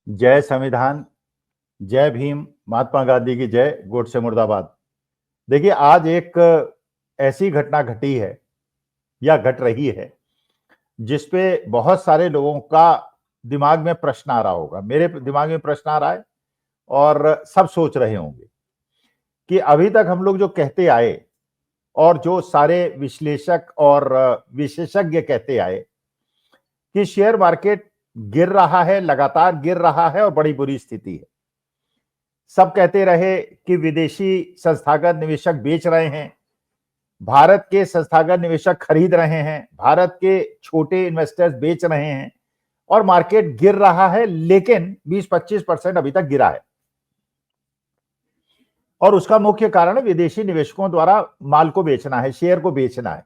जय संविधान, जय भीम, महात्मा गांधी की जय, गोडसे मुर्दाबाद। देखिए, आज एक ऐसी घटना घटी है या घट रही है जिसपे बहुत सारे लोगों का दिमाग में प्रश्न आ रहा होगा। मेरे दिमाग में प्रश्न आ रहा है और सब सोच रहे होंगे कि अभी तक हम लोग जो कहते आए और जो सारे विश्लेषक और विशेषज्ञ कहते आए कि शेयर मार्केट गिर रहा है, लगातार गिर रहा है और बड़ी बुरी स्थिति है। सब कहते रहे कि विदेशी संस्थागत निवेशक बेच रहे हैं, भारत के संस्थागत निवेशक खरीद रहे हैं, भारत के छोटे इन्वेस्टर्स बेच रहे हैं और मार्केट गिर रहा है, लेकिन 20-25% अभी तक गिरा है। और उसका मुख्य कारण विदेशी निवेशकों द्वारा माल को बेचना है, शेयर को बेचना है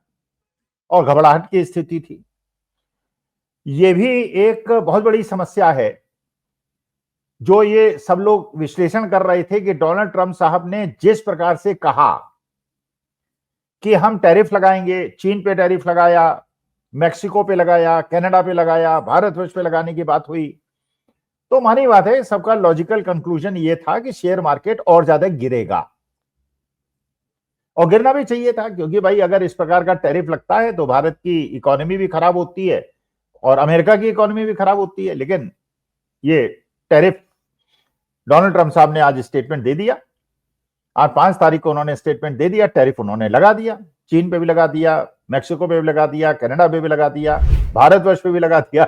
और घबराहट की स्थिति थी। यह भी एक बहुत बड़ी समस्या है जो ये सब लोग विश्लेषण कर रहे थे कि डोनाल्ड ट्रंप साहब ने जिस प्रकार से कहा कि हम टैरिफ लगाएंगे, चीन पे टैरिफ लगाया, मैक्सिको पे लगाया, कनाडा पे लगाया, भारतवर्ष पे लगाने की बात हुई, तो मानी बात है सबका लॉजिकल कंक्लूजन ये था कि शेयर मार्केट और ज्यादा गिरेगा और गिरना भी चाहिए था, क्योंकि भाई अगर इस प्रकार का टैरिफ लगता है तो भारत की इकोनॉमी भी खराब होती है और अमेरिका की इकोनॉमी भी खराब होती है। लेकिन ये टैरिफ डोनाल्ड ट्रंप साहब ने आज स्टेटमेंट दे दिया। आज 5 तारीख को उन्होंने स्टेटमेंट दे दिया, टैरिफ उन्होंने लगा दिया, चीन पे भी लगा दिया, मैक्सिको पे भी लगा दिया, कनाडा पे भी लगा दिया, भारतवर्ष पे भी लगा दिया।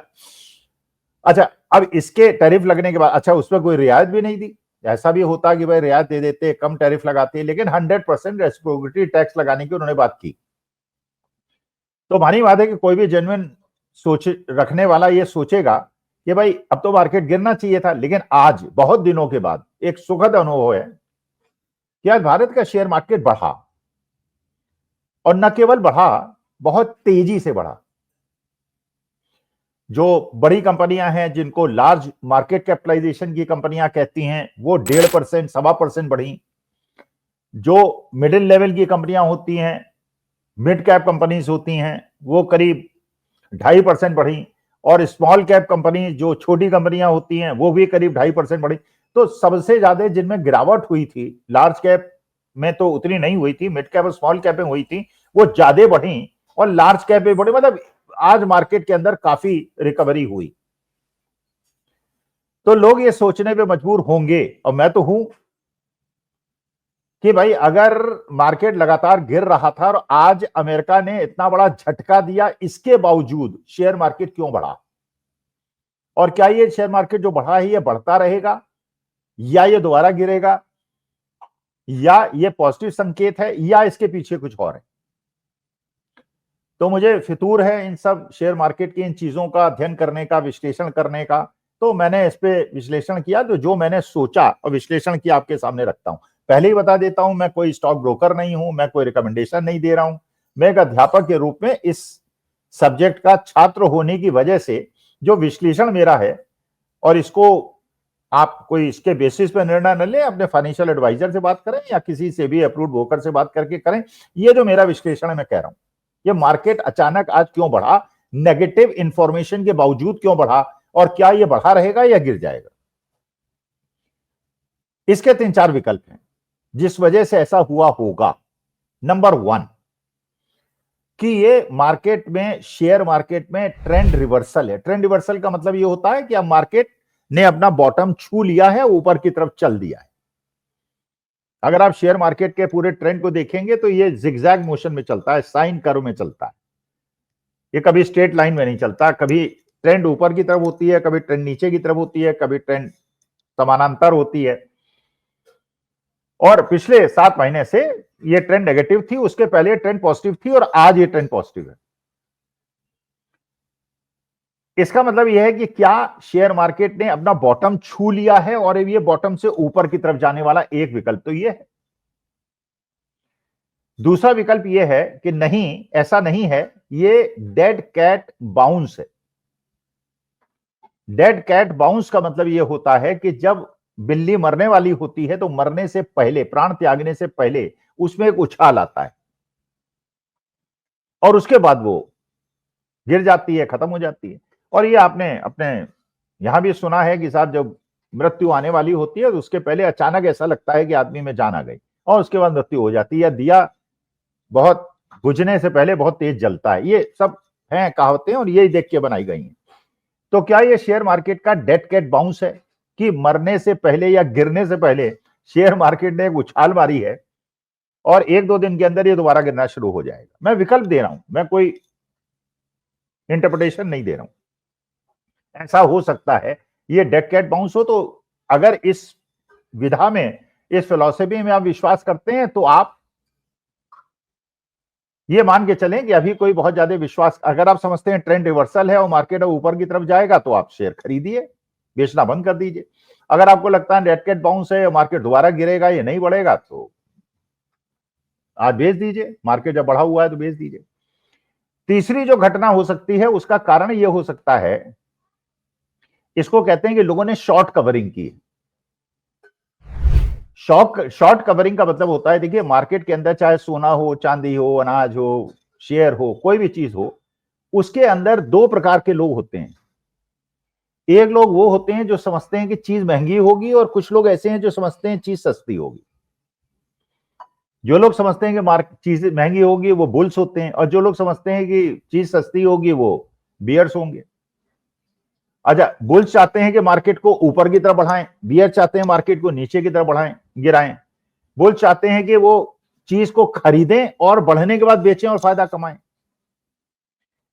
अच्छा, अब इसके टैरिफ लगने के बाद अच्छा उसमें कोई रियायत भी नहीं दी। ऐसा भी होता कि भाई रियायत दे देते, कम टैरिफ लगाते, लेकिन 100% रेसिप्रोसिटी टैक्स लगाने की उन्होंने बात की। तो मानी बात है कि कोई भी जेन्युइन सोच रखने वाला ये सोचेगा कि भाई अब तो मार्केट गिरना चाहिए था। लेकिन आज बहुत दिनों के बाद एक सुखद अनुभव है कि आज भारत का शेयर मार्केट बढ़ा और न केवल बढ़ा, बहुत तेजी से बढ़ा। जो बड़ी कंपनियां हैं जिनको लार्ज मार्केट कैपिटलाइजेशन की कंपनियां कहती हैं, वो 1.5%, 1.25% बढ़ी। जो मिडिल लेवल की कंपनियां होती हैं, मिड कैप कंपनीज होती हैं, वो करीब 2.5% बढ़ी और स्मॉल कैप कंपनी जो छोटी कंपनियां होती हैं वो भी करीब 2.5% बढ़ी। तो सबसे ज्यादा जिनमें गिरावट हुई थी, लार्ज कैप में तो उतनी नहीं हुई थी, मिड कैप और स्मॉल कैप में हुई थी, वो ज्यादा बढ़ी और लार्ज कैप में बढ़ी। मतलब आज मार्केट के अंदर काफी रिकवरी हुई। तो लोग ये सोचने पे मजबूर होंगे और मैं तो हूं कि भाई अगर मार्केट लगातार गिर रहा था और आज अमेरिका ने इतना बड़ा झटका दिया, इसके बावजूद शेयर मार्केट क्यों बढ़ा और क्या ये शेयर मार्केट जो बढ़ा है ये बढ़ता रहेगा या ये दोबारा गिरेगा, या ये पॉजिटिव संकेत है या इसके पीछे कुछ और है। तो मुझे फितूर है इन सब शेयर मार्केट की इन चीजों का अध्ययन करने का, विश्लेषण करने का। तो मैंने इस पे विश्लेषण किया, तो जो मैंने सोचा और विश्लेषण किया आपके सामने रखता हूं। पहले ही बता देता हूं, मैं कोई स्टॉक ब्रोकर नहीं हूं, मैं कोई रिकमेंडेशन नहीं दे रहा हूं। मैं एक अध्यापक के रूप में इस सब्जेक्ट का छात्र होने की वजह से जो विश्लेषण मेरा है, और इसको आप कोई इसके बेसिस पे निर्णय न लें, अपने फाइनेंशियल एडवाइजर से बात करें या किसी से भी अप्रूव्ड ब्रोकर से बात करके करें। ये जो मेरा विश्लेषण है मैं कह रहा हूं, ये मार्केट अचानक आज क्यों बढ़ा, नेगेटिव इंफॉर्मेशन के बावजूद क्यों बढ़ा और क्या ये बढ़ा रहेगा या गिर जाएगा। इसके 3-4 विकल्प हैं जिस वजह से ऐसा हुआ होगा। नंबर 1 कि ये मार्केट में, शेयर मार्केट में ट्रेंड रिवर्सल है। ट्रेंड रिवर्सल का मतलब ये होता है कि अब मार्केट ने अपना बॉटम छू लिया है, ऊपर की तरफ चल दिया है। अगर आप शेयर मार्केट के पूरे ट्रेंड को देखेंगे तो ये जिगजैग मोशन में चलता है, साइन कर्व में चलता है। ये कभी स्ट्रेट लाइन में नहीं चलता। कभी ट्रेंड ऊपर की तरफ होती है, कभी ट्रेंड नीचे की तरफ होती है, कभी ट्रेंड समानांतर होती है। और पिछले 7 महीने से ये ट्रेंड नेगेटिव थी, उसके पहले ट्रेंड पॉजिटिव थी और आज ये ट्रेंड पॉजिटिव है। इसका मतलब यह है कि क्या शेयर मार्केट ने अपना बॉटम छू लिया है और ये बॉटम से ऊपर की तरफ जाने वाला एक विकल्प तो यह है। दूसरा विकल्प यह है कि नहीं, ऐसा नहीं है, ये डेड कैट बाउंस है। डेड कैट बाउंस का मतलब यह होता है कि जब बिल्ली मरने वाली होती है तो मरने से पहले, प्राण त्यागने से पहले उसमें एक उछाल आता है और उसके बाद वो गिर जाती है, खत्म हो जाती है। और ये आपने अपने यहां भी सुना है कि साहब जब मृत्यु आने वाली होती है तो उसके पहले अचानक ऐसा लगता है कि आदमी में जान आ गई और उसके बाद मृत्यु हो जाती है, या दिया बहुत बुझने से पहले बहुत तेज जलता है। ये सब हैं कहावतें और यही देख के बनाई गई हैं। तो क्या ये शेयर मार्केट का डेड कैट बाउंस है कि मरने से पहले या गिरने से पहले शेयर मार्केट ने एक उछाल मारी है और एक दो दिन के अंदर ये दोबारा गिरना शुरू हो जाएगा? मैं विकल्प दे रहा हूं, मैं कोई इंटरप्रिटेशन नहीं दे रहा हूं। ऐसा हो सकता है ये डेड कैट बाउंस हो। तो अगर इस विधा में, इस फिलॉसफी में आप विश्वास करते हैं तो आप ये मान के चलें कि अभी कोई बहुत ज्यादा विश्वास, अगर आप समझते हैं ट्रेंड रिवर्सल है और मार्केट अब ऊपर की तरफ जाएगा तो आप शेयर खरीदिए, बेचना बंद कर दीजिए। अगर आपको लगता है डेड कैट बाउंस है और मार्केट दोबारा गिरेगा, ये नहीं बढ़ेगा, तो आज बेच दीजिए। मार्केट जब बढ़ा हुआ है तो बेच दीजिए। तीसरी जो घटना हो सकती है उसका कारण यह हो सकता है, इसको कहते हैं कि लोगों ने शॉर्ट कवरिंग की। शॉर्ट कवरिंग का मतलब होता है, देखिए मार्केट के अंदर चाहे सोना हो, चांदी हो, अनाज हो, शेयर हो, कोई भी चीज हो, उसके अंदर दो प्रकार के लोग होते हैं। एक लोग वो होते हैं जो समझते हैं कि चीज महंगी होगी और कुछ लोग ऐसे हैं जो समझते हैं चीज सस्ती होगी। जो लोग समझते हैं कि चीज महंगी होगी वो बुल्स होते हैं और जो लोग समझते हैं कि चीज सस्ती होगी वो बियर्स होंगे। अच्छा, बुल्स चाहते हैं कि मार्केट को ऊपर की तरफ बढ़ाएं, बियर चाहते हैं मार्केट को नीचे की तरफ बढ़ाएं, गिराएं। बुल्स चाहते हैं कि वो चीज को खरीदें और बढ़ने के बाद बेचें और फायदा कमाएं।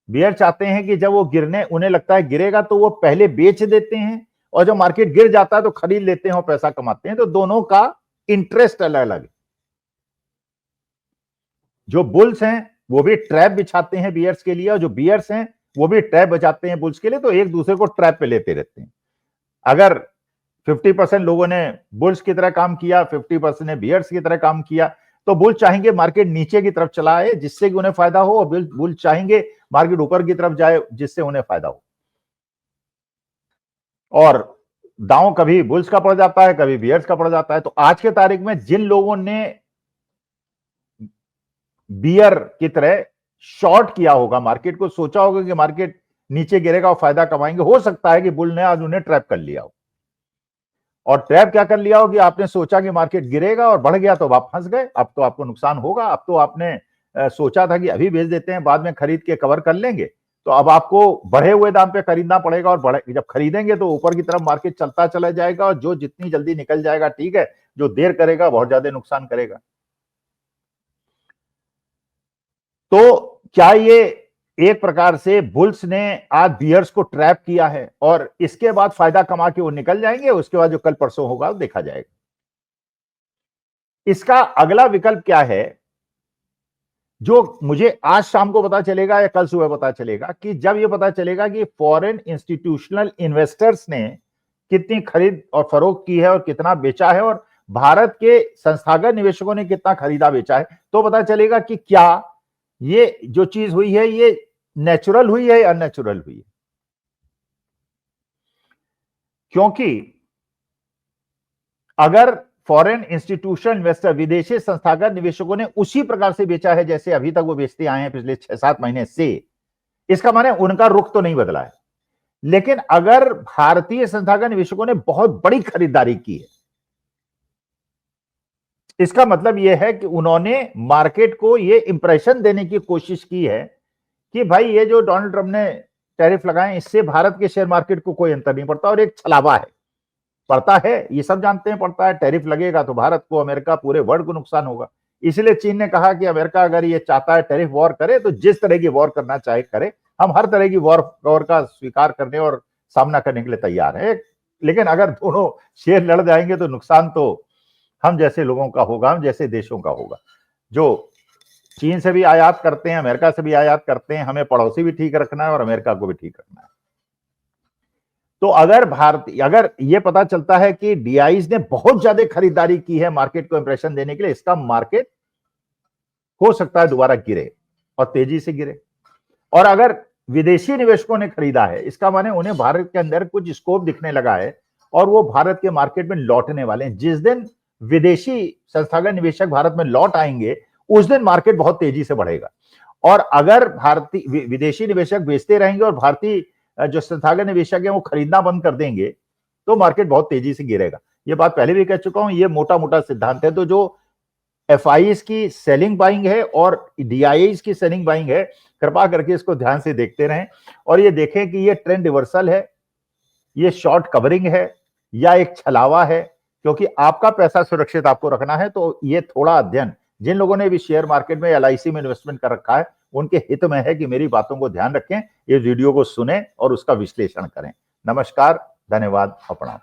बियर चाहते हैं कि जब वो गिरने, उन्हें लगता है गिरेगा तो वो पहले बेच देते हैं और जब मार्केट गिर जाता है तो खरीद लेते हैं और पैसा कमाते हैं। तो दोनों का इंटरेस्ट अलग अलग है। जो बुल्स हैं वो भी ट्रैप बिछाते हैं बियर्स के लिए और जो बियर्स हैं वो भी ट्रैप बचाते हैं बुल्स के लिए, तो एक दूसरे को ट्रैप पे लेते रहते हैं। अगर 50% लोगों ने बुल्स की तरह काम किया, 50% ने बियर्स की तरह काम किया, तो बुल्स चाहेंगे मार्केट नीचे की तरफ चला आए जिससे कि उन्हें फायदा हो और बुल्स चाहेंगे मार्केट ऊपर की तरफ जाए जिससे उन्हें फायदा हो। और दांव कभी बुल्स का पड़ जाता है, कभी बियर्स का पड़ जाता है। तो आज के तारीख में जिन लोगों ने बियर की तरह शॉर्ट किया होगा मार्केट को, सोचा होगा कि मार्केट नीचे गिरेगा और फायदा कमाएंगे, हो सकता है कि बुल ने आज उन्हें ट्रैप कर लिया हो। और ट्रैप क्या कर लिया हो कि आपने सोचा कि मार्केट गिरेगा और बढ़ गया तो आप फंस गए, अब तो आपको नुकसान होगा। अब तो आपने सोचा था कि अभी बेच देते हैं, बाद में खरीद के कवर कर लेंगे, तो अब आपको बढ़े हुए दाम पे खरीदना पड़ेगा और जब खरीदेंगे तो ऊपर की तरफ मार्केट चलता चला जाएगा और जो जितनी जल्दी निकल जाएगा ठीक है, जो देर करेगा बहुत ज्यादा नुकसान करेगा। तो क्या ये एक प्रकार से बुल्स ने आज बियर्स को ट्रैप किया है और इसके बाद फायदा कमा के वो निकल जाएंगे, उसके बाद जो कल परसों होगा वो देखा जाएगा। इसका अगला विकल्प क्या है, जो मुझे आज शाम को पता चलेगा या कल सुबह पता चलेगा, कि जब ये पता चलेगा कि फॉरेन इंस्टीट्यूशनल इन्वेस्टर्स ने कितनी खरीद और फरोख्त की है और कितना बेचा है और भारत के संस्थागत निवेशकों ने कितना खरीदा बेचा है, तो पता चलेगा कि क्या ये जो चीज हुई है ये नेचुरल हुई है या अननेचुरल हुई है। क्योंकि अगर फॉरेन इंस्टीट्यूशनल इन्वेस्टर, विदेशी संस्थागत निवेशकों ने उसी प्रकार से बेचा है जैसे अभी तक वो बेचते आए हैं पिछले 6-7 महीने से, इसका माने उनका रुख तो नहीं बदला है। लेकिन अगर भारतीय संस्थागत निवेशकों ने बहुत बड़ी खरीदारी की है, इसका मतलब यह है कि उन्होंने मार्केट को यह इंप्रेशन देने की कोशिश की है कि भाई ये जो डोनाल्ड ट्रंप ने टैरिफ लगाए इससे भारत के शेयर मार्केट को कोई अंतर नहीं पड़ता, और एक छलावा है, पड़ता है, ये सब जानते हैं पड़ता है। टैरिफ लगेगा तो भारत को, अमेरिका, पूरे वर्ल्ड को नुकसान होगा। इसलिए चीन ने कहा कि अमेरिका अगर ये चाहता है टैरिफ वॉर करे तो जिस तरह की वॉर करना चाहे करे, हम हर तरह की वॉर का स्वीकार करने और सामना करने के लिए तैयार है। लेकिन अगर दोनों शेर लड़ जाएंगे तो नुकसान तो हम जैसे लोगों का होगा, हम जैसे देशों का होगा जो चीन से भी आयात करते हैं, अमेरिका से भी आयात करते हैं। हमें पड़ोसी भी ठीक रखना है और अमेरिका को भी ठीक रखना है। तो अगर ये पता चलता है कि डीआईज ने बहुत ज्यादा खरीदारी की है मार्केट को इंप्रेशन देने के लिए, इसका मार्केट हो सकता है दोबारा गिरे और तेजी से गिरे। और अगर विदेशी निवेशकों ने खरीदा है, इसका माने उन्हें भारत के अंदर कुछ स्कोप दिखने लगा है और वो भारत के मार्केट में लौटने वाले हैं। जिस दिन विदेशी संस्थागत निवेशक भारत में लौट आएंगे उस दिन मार्केट बहुत तेजी से बढ़ेगा। और अगर भारतीय विदेशी निवेशक बेचते रहेंगे और भारतीय जो संस्थागत निवेशक है वो खरीदना बंद कर देंगे तो मार्केट बहुत तेजी से गिरेगा। ये बात पहले भी कह चुका हूं, ये मोटा मोटा सिद्धांत है। तो जो एफआईज की सेलिंग बाइंग है और डीआईज की सेलिंग बाइंग है, कृपा करके इसको ध्यान से देखते रहें और ये देखें कि ये ट्रेंड रिवर्सल है, ये शॉर्ट कवरिंग है या एक छलावा है। क्योंकि आपका पैसा सुरक्षित आपको रखना है, तो ये थोड़ा अध्ययन जिन लोगों ने भी शेयर मार्केट में एलआईसी में इन्वेस्टमेंट कर रखा है उनके हित में है कि मेरी बातों को ध्यान रखें, ये वीडियो को सुने और उसका विश्लेषण करें। नमस्कार, धन्यवाद और प्रणाम।